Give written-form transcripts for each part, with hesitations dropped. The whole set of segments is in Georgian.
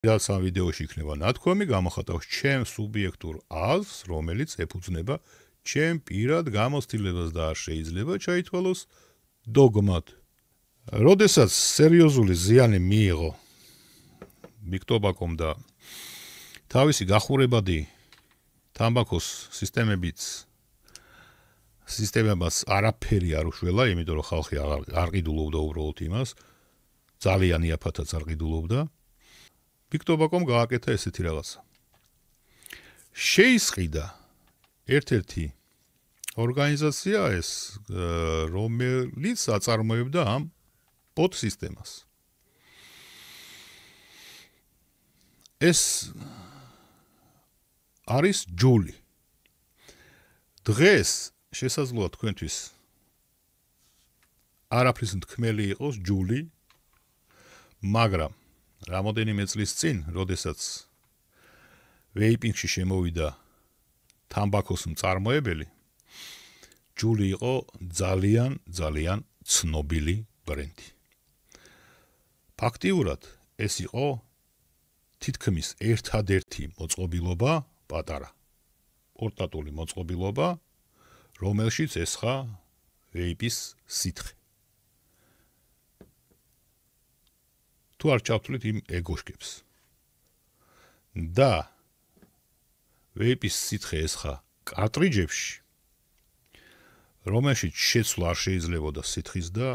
რაც ამ ვიდეოში იქნება ნათქვამი, გამოხატავს ჩემ სუბიექტურ აზრს, რომელიც ეფუძნება ჩემ პირად გამოცდილებას და არ შეიძლება ჩაითვალოს დოგმად. როდესაც სერიოზული ზიანი მიიღო ვიქტორბაკომ და თავისი გახურებადი თამბაქოს სისტემებას არაფერი არ უშველა, იმიტომ რომ ხალხი არ ყიდულობდა უბრალოდ იმას, ძალიან იაფათაც არ ყიდულობდა. ვიქტორბაკომ გააკეთა ესეთი რაღაცა. შეისყიდა ერთ-ერთი ორგანიზაცია ეს, რომელიც აწარმოებდა ამ ბოტ სისტემას. ეს არის ჯული. დღეს შესაძლოა თქვენთვის არაფრის მთქმელი იყოს ჯული, მაგრამ რამოდენიმე წლის წინ, როდესაც ვეიპინგში შემოვიდა თამბაქოს მწარმოებელი, ჯული იყო ძალიან ცნობილი ბრენდი. ფაქტიურად ეს იყო თითქმის ერთადერთი მოწყობილობა, პატარა პორტატული მოწყობილობა, რომელშიც ესხა ვეიპის სითხე. თუ არ ჩავთვლით იმ ეგოშკებს. და ვეიპის სითხე ესხა კარტრიჯებში, რომელშიც შეცვლა არ შეიძლებოდა სითხის და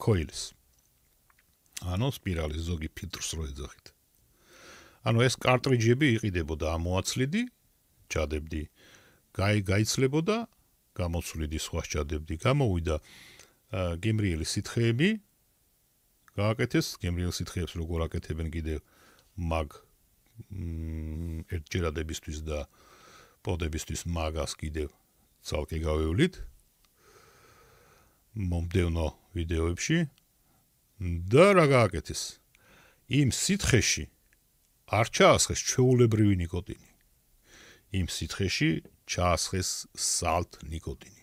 ქოილის. ანუ სპირალის ზოგი ფილტრს რო ეძახით. ანუ ეს კარტრიჯები იყიდებოდა ამოაცლიდი, ჩადებდი, გაიცლებოდა, გამოცვლიდი, სხვა ჩადებდი, გამოვიდა გემრიელი სითხეები, გააკეთეს გემრიელ სითხეებს როგორ აკეთებენ კიდევ მაგ ერთჯერადებისთვის და პოდებისთვის მაგას კიდევ ცალკე გავევლით მომდევნო ვიდეოებში და რა გააკეთეს? იმ სითხეში არ ჩაასხეს ჩვეულებრივი ნიკოტინი. იმ სითხეში ჩაასხეს სალთ ნიკოტინი.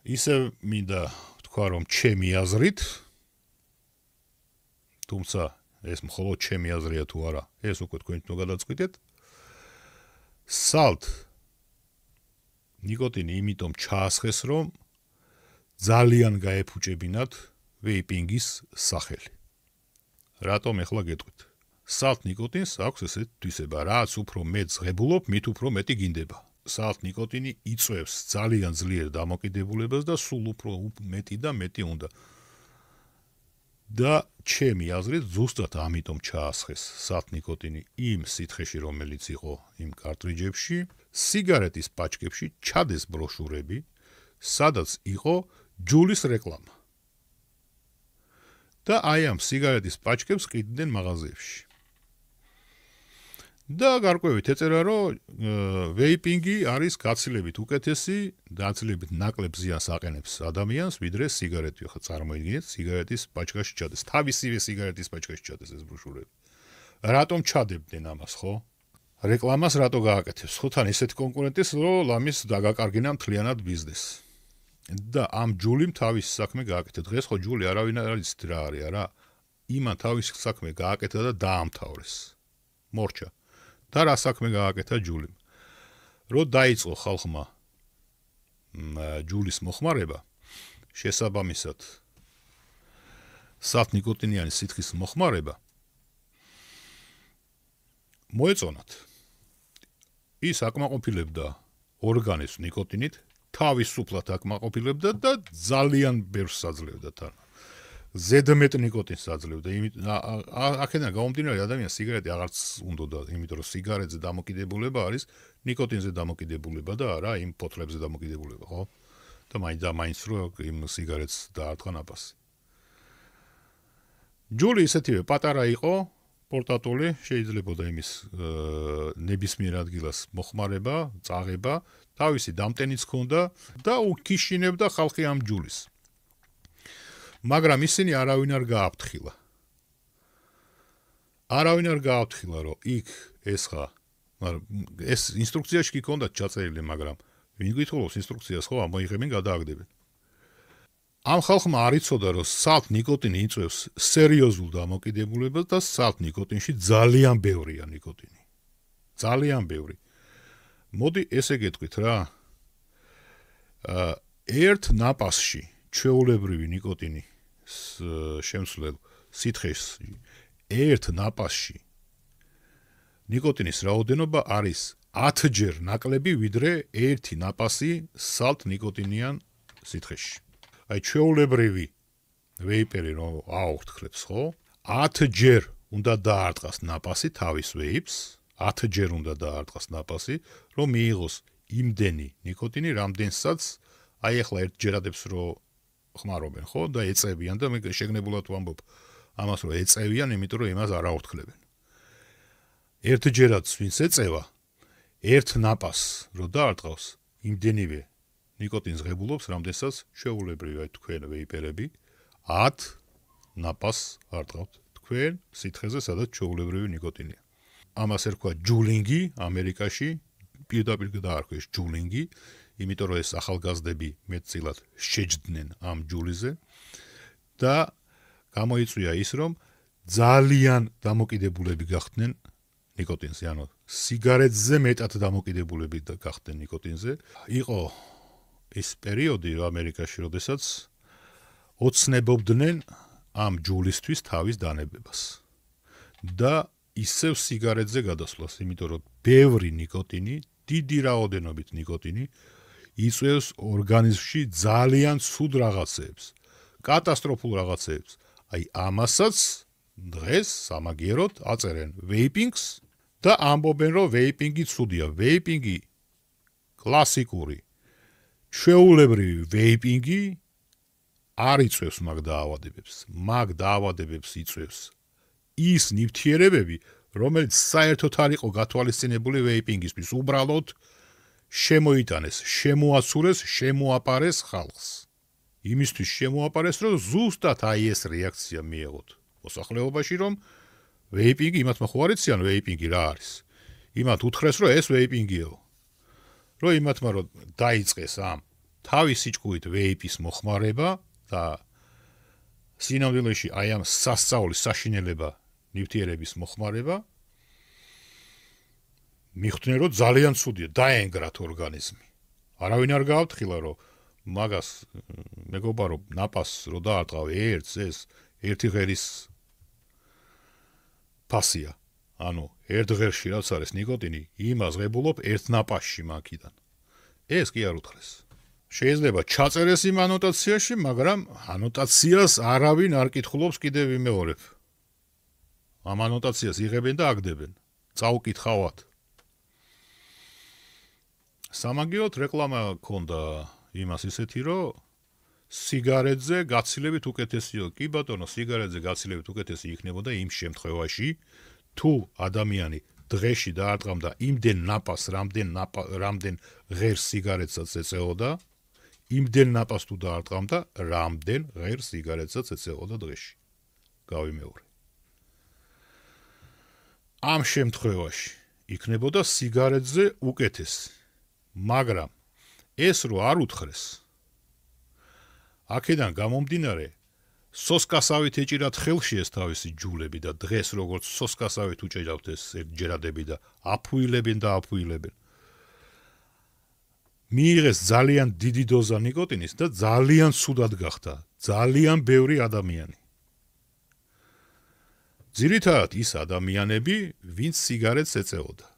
ისე მინდა თქვა, რომ ჩემი აზრით, თუმცა ეს მხოლოდ ჩემი აზრია თუ არა, ეს უკვე თქვენ თვითონ გადაწყვიტეთ, სალთ ნიკოტინი იმიტომ ჩაასხეს, რომ ძალიან გაეფუჭებინათ ვეიპინგის სახელი. რატომ ეხლა გეტყვით? სალთ ნიკოტინს აქვს ესეთ თვისება, რაც უფრო მეტ ზღებულობ, მით უფრო მეტი გინდება. სალთ ნიკოტინი იწვევს ძალიან ძლიერ დამოკიდებულებას და სულ უფრო მეტი და მეტი უნდა. და ჩემი აზრით ზუსტად ამიტომ ჩაასხეს სალთ ნიკოტინი იმ სითხეში, რომელიც იყო იმ კარტრიჯებში, სიგარეტის პაჩკებში ჩადეს ბროშურები, სადაც იყო ჯულის რეკლამა. და აი ამ სიგარეტის პაჩკებს ყიდდნენ მაღაზიებში. და გარკვევით ეწერა, რომ ვეიპინგი არის გაცილებით უკეთესი, გაცილებით ნაკლებ ზიანს აყენებს ადამიანს, ვიდრე სიგარეტი. ხა წარმოიდგინეთ, სიგარეტის პაჩკაში ჩადეს, თავისივე სიგარეტის პაჩკაში ჩადეს ეს ბროშურები. რატომ ჩადებდნენ ამას, ხო? რეკლამას რატო გააკეთებს? ხო თან ისეთი კონკურენტის, რომ ლამის დაგაკარგინა მთლიანად ბიზნესი. და ამ ჯულიმ თავის საქმე გააკეთა. დღეს ხო ჯული არავინ არ იცით რა არის, არა? იმან თავის საქმე გააკეთა და დაამთავრეს. მორჩა. და რა საქმე გააკეთა ჯულიმ? რო დაიწყო ხალხმა ჯულის მოხმარება, შესაბამისად სალთ ნიკოტინიანი სითხის მოხმარება, მოეწონათ. ის აკმაყოფილებდა ორგანიზმს ნიკოტინით, თავისუფლად აკმაყოფილებდა და ძალიან ბევრს აძლევდა თან. ზედმეტ ნიკოტინს აძლევდა. აქედან გამომდინარე ადამიანს სიგარეტი აღარც უნდოდა, იმიტომ რომ სიგარეტზე დამოკიდებულება არის ნიკოტინზე დამოკიდებულება და არა იმ ფოთლებზე დამოკიდებულება, ხო? და მაინც რომ იმ სიგარეტს დაარტყა ნაფასი. ჯული ისეთივე პატარა იყო, პორტატული, შეიძლებოდა იმის ნებისმიერ ადგილას მოხმარება, წაღება, თავისი დამტენიც ჰქონდა და უკიშინებდა ხალხი ამ ჯულის. მაგრამ ისინი არავინ არ გააფრთხილა. არავინ არ გააფრთხილა, რომ იქ ესხა, ეს ინსტრუქციაში კი ჰქონდათ ჩაწერილი, მაგრამ ვინ გითხოვს ინსტრუქციას, ხო, ამოიღებენ, გადააგდებენ. ამ ხალხმა არ იცოდა, რომ სალთ ნიკოტინი იწვევს სერიოზულ დამოკიდებულებას და სალთ ნიკოტინში ძალიან ბევრია ნიკოტინი. ძალიან ბევრი. მოდი ესე გეტყვით რა. ერთ ნაპასში ჩვეულებრივი ნიკოტინი შემცვლელ სითხეში ერთ ნაპასში ნიკოტინის რაოდენობა არის 10-ჯერ ნაკლები ვიდრე ერთი ნაპასი სალთ ნიკოტინიან სითხეში. აი ჩვეულებრივი ვეიპერი რომ აუხტხრებს, ხო? 10-ჯერ უნდა დაარტყას ნაპასი თავის ვეიპს, 10-ჯერ უნდა დაარტყას ნაპასი, რომ მიიღოს იმდენი ნიკოტინი, რამდენსაც აი ახლა ერთჯერადებს რომ ხმარობენ, ხო? და ეწევიან და მე შეგნებულად ვამბობ ამას რომ ეწევიან, იმიტომ რომ იმას არ აუხტქლებენ. ერთჯერად ვინც ეწევა, ერთ ნაპასს რო დაარტყავს, იმდენივე ნიკოტინს ღებულობს, რამდენსაც შეუულებრივია თქვენ ვეიპერები 10 ნაპასს არტყავთ თქვენ სითხეზე, სადაც შეუულებრივი ნიკოტინია. ამას ერქვა ჯულინგი ამერიკაში, პირდაპირ დაარქვეს ჯულინგი, იმიტომ რომ ეს ახალგაზრდები მეტწილად შეჯდნენ ამ ჯულიზე და გამოიწვია ის, რომ ძალიან დამოკიდებულები გახდნენ ნიკოტინზე, ანუ სიგარეტზე მეტად დამოკიდებულები გახდნენ ნიკოტინზე. იყო ის პერიოდი ამერიკაში, როდესაც ოცნებობდნენ ამ ჯულისთვის თავის დანებებას და ისევ სიგარეტზე გადასვლას, იმიტომ რომ ბევრი ნიკოტინი, დიდი რაოდენობით ნიკოტინი იწვევს ორგანიზმში ძალიან ცუდ რაღაცეებს, კატასტროფულ რაღაცეებს. აი ამასაც დღეს სამაგიეროდ აწერენ ვეიპინგს და ამბობენ, რომ ვეიპინგი ცუდია. ვეიპინგი კლასიკური ჩვეულებრივი ვეიპინგი არ იწვევს მაგ დაავადებებს. მაგ დაავადებებს იწვევს ის ნივთიერებები, რომელიც საერთოდ არ იყო გათვალისწინებული ვეიპინგისთვის, უბრალოდ შემოიტანეს, შემოაცურეს, შემოაპარეს ხალხს. იმისთვის შემოაპარეს, რომ ზუსტად აი ეს რეაქცია მიეღოთ მოსახლეობაში, რომ ვეიპინგი, იმათმა ხო არ იციან ვეიპინგი რა არის. იმათ უთხრეს, რომ ეს ვეიპინგიაო. რომ იმათმა რომ დაიწყეს ამ თავის სიჩქურით ვეიპის მოხმარება და სინამდვილეში აი ამ სასწაულის საშინელება ნივთიერების მოხმარება, მიხვდნენ, რომ ძალიან ცუდია, დაენგრათ ორგანიზმი. არავინ არ გააფრთხილა, რომ მაგას მეგობარო ნაპასს რო დაარტყავ ერთს, ეს ერთი ღერის ფასია. ანუ ერთ ღერში რაც არის ნიკოტინი, იმას ღებულობ ერთ ნაპასში მაქიდან. ეს კი არ უთხრეს. შეიძლება ჩაწერეს იმ ანოტაციაში, მაგრამ ანოტაციას არავინ არ კითხულობს კიდევ ვიმეორებ. ამ ანოტაციას იღებენ და აგდებენ. წაუკითხავთ. სამაგიეროდ რეკლამა ქონდა იმას ისეთი, რომ სიგარეტზე გაცილებით უკეთესიო. კი ბატონო, სიგარეტზე გაცილებით უკეთესი იქნებოდა იმ შემთხვევაში, თუ ადამიანი დღეში დაარტყამდა იმდენ ნაპას, რამდენ ღერს სიგარეტსაც ეწეოდა, იმდენ ნაპას თუ დაარტყამდა, რამდენ ღერს სიგარეტსაც ეწეოდა დღეში. გავიმეორე. ამ შემთხვევაში იქნებოდა სიგარეტზე უკეთესი. მაგრამ ეს რო არ უთხრეს, აქედან გამომდინარე, სოსკასავით ეჭირათ ხელში ეს თავისი ჯულები და დღეს როგორც სოსკასავით უჭერავთ ეს ერთჯერადები და აფუილებენ და აფუილებენ. მიიღეს ძალიან დიდი დოზა ნიკოტინის და ძალიან ცუდად გახდა ძალიან ბევრი ადამიანი. ძირითადად ის ადამიანები, ვინც სიგარეტს ეწეოდა.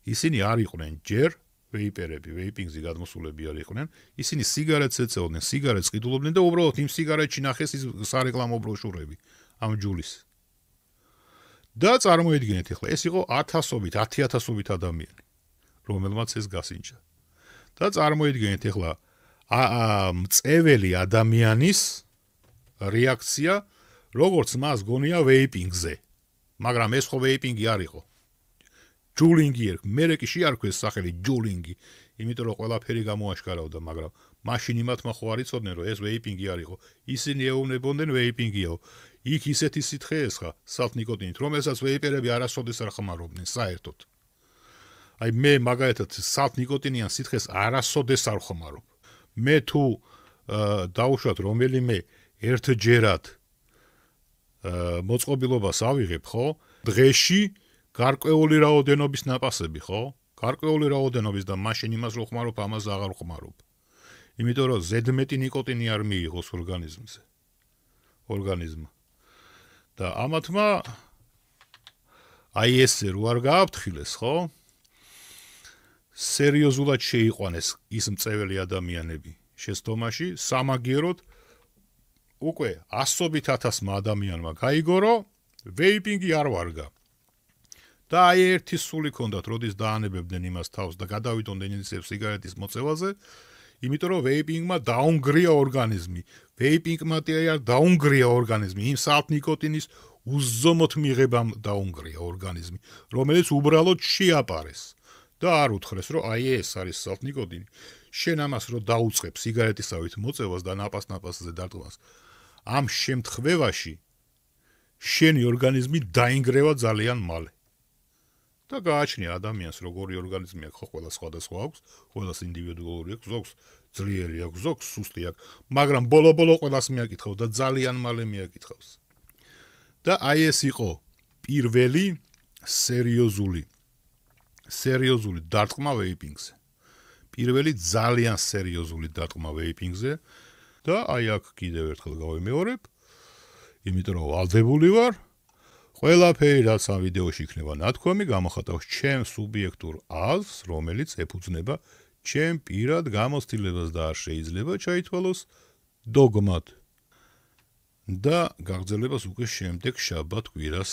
ისინი არ იყვნენ ჯერ ვეიპერები, ვეიპინგზე გადმოსულები არ იყვნენ, ისინი სიგარეტს ეწეოდნენ, სიგარეტს ყიდულობდნენ და უბრალოდ იმ სიგარეტში ნახეს ის სარეკლამო ბროშურები ამ ჯულის. და წარმოიდგინეთ ახლა, ეს იყო 1000-ობით ადამიანი, რომელმაც ეს გასინჯა. და წარმოიდგინეთ ახლა მწეველი ადამიანის რეაქცია, როგორც მას გონია ვეიპინგზე. მაგრამ ეს ხო ვეიპინგი არ იყო. ჯულინგი მერე კი შეარქვეს სახელი ჯულინგი, იმიტომ რომ ყველაფერი გამოაშკარავდა, მაგრამ მაშინ იმათმა ხო არ იცოდნენ, რომ ეს ვეიპინგი არ იყო. ისინი ეუბნებოდნენ ვეიპინგიაო. იქ ისეთი სითხე ესხა სალთ ნიკოტინით, რომელსაც ვეიპერები არასოდეს არ ხმარობდნენ საერთოდ. აი მე მაგალითად სალთ ნიკოტინიან სითხეს არასოდეს არ ხმარობ. მე თუ დაუშვათ რომელიმე ერთჯერად მოწყობილობას ავიღებ, ხო? დღეში გარკვეული რაოდენობის ნაპასები, ხო? გარკვეული რაოდენობის და მაშინ იმას რო ხმარობ, ამას აღარ ხმარობ. იმიტომ რომ ზედმეტი ნიკოტინი არ მიიღოს ორგანიზმმა. და ამათმა აი ესე რო არ გააფრთხილეს, ხო? სერიოზულად შეიყვანეს ის მწეველი ადამიანები შეცდომაში, სამაგიეროდ უკვე 100,000 ადამიანმა გაიგო, ვეიპინგი არ ვარგა. და აი ერთი სული ქონდათ, როდის დაანებებდნენ იმას თავს და გადავიდოდნენ ინიციატივას სიგარეტის მოწევაზე, იმიტომ რომ ვეიპინგმა დაუნგრია ორგანიზმი. ვეიპინგმა დაუნგრია ორგანიზმი, იმ საათ ნიკოტინის უზომოთ მიღებამ დაუნგრია ორგანიზმი, რომელიც უბრალოდ შეაპარეს. და არ უთხრეს, რომ აი ეს არის საათ ნიკოტინი. შენ ამას რო დაუწყებ სიგარეტისავით მოწევას და ნაპასზე დარტყმას, ამ შემთხვევაში შენი ორგანიზმი დაინგრევა ძალიან მალე. და გააჩნია ადამიანს როგორი ორგანიზმი აქვს, ხო, ყველა სხვადასხვა აქვს, ყველას ინდივიდუალური აქვს, ზოგს ძლიერი აქვს, ზოგს სუსტი აქვს, მაგრამ ბოლო-ბოლო ყველას მიაკითხავს და ძალიან მალე მიაკითხავს. და აი ეს იყო პირველი სერიოზული დარტყმა ვეიპინგზე. პირველი ძალიან სერიოზული დარტყმა ვეიპინგზე და აი აქ კიდევ ერთხელ გავიმეორებ, იმიტომ რომ ვალდებული ვარ, ყველაფერი რაც ამ ვიდეოში იქნება ნათქვამი, გამოხატავს ჩემს სუბიექტურ აზრს, რომელიც ეფუძნება ჩემ პირად გამოცდილებას და არ შეიძლება ჩაითვალოს დოგმად. და გაგრძელებას უკვე შემდეგ შაბათ კვირას